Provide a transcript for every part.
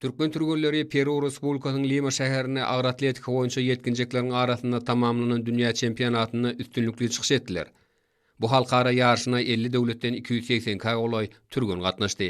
Türkmen türgölleri Peru Respublikasynyň Lima şäherine agyr atletika boýunça ýetginjekleriniň arasynda tamamlanan dünýä çempionatyna üstünlikli çykyş etdiler. Bu halkara ýarşyna 50 döwletden 280 kagolay türgün gatnaşdy.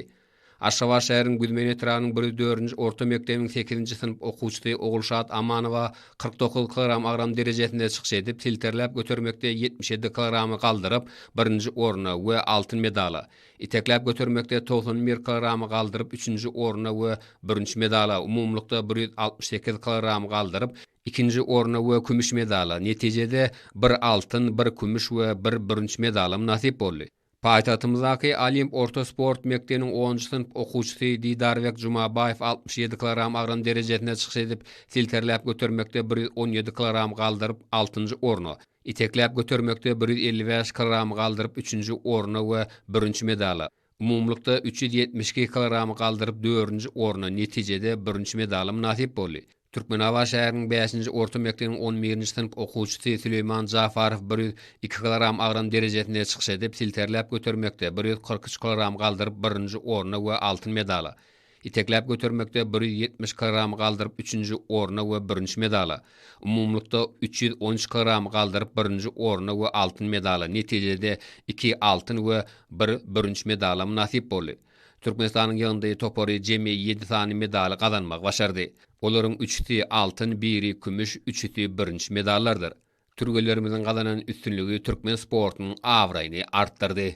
Aşgabat şäheriniň Güdmen etranyň 104-nji orta mekdebiň 8-nji synyp okuwçysy Ogulşat Amanowa 49 kilogram agram derejesinde çykyş edip silterläp götermekde 77 kilogramy galdyryp 1-nji oruna we altyn medala. Itekläp götermekde 91 kilogramy galdyryp 3-nji oruna we 1-nji medala. Umumlykda 168 kilogramy galdyryp 2-nji oruna we kümüş medala. Netijede 1 altyn, 1 kümüş we 1 medalym nasip boldy. Paýtagtymyzdaky Olimp Orta Sport Mekdebiniň 10-njy synyp okuwçysy Didarbek Jumabayew 67 kilogram agram derejesinde çykyş edip silterläp götermekde 117 kilogram galdyryp 6-njy oruna. Itekläp götermekde 155 kilogram galdyryp 3-nji oruna we 1-nji medala. Umumlykda 372 kilogram galdyryp 4-nji oruna. Netijede 1-nji medalym nasip boldy. Türkmenawa şäheriniň 5-nji orta mekdebiniň 11-nji synyp okuwçysy Süleyman Jafarow 102 kilogram agram derejesinde çykyş edip silterläp götermekde 143 kilogram galdyryp 1-nji oruna we altyn medala. Itekläp götermekde 170 kilogram galdyryp 3-nji oruna we 1-nji medala. Umumlykda 313 kilogram galdyryp 1-nji oruna we altyn medala. Netijede 2 altyn we 1-nji medalym nasip boldy. Türkmenistanyň ýygyndy topary jemi 7 sany medal kazanmak başardy. Olaryň 3-si altyn, 1-i kümüş, 3-si 1-nji medallardyr. Türgöllerimiziň kazanan üstünlügi türkmen sportynyň awraýyny artdyrdy.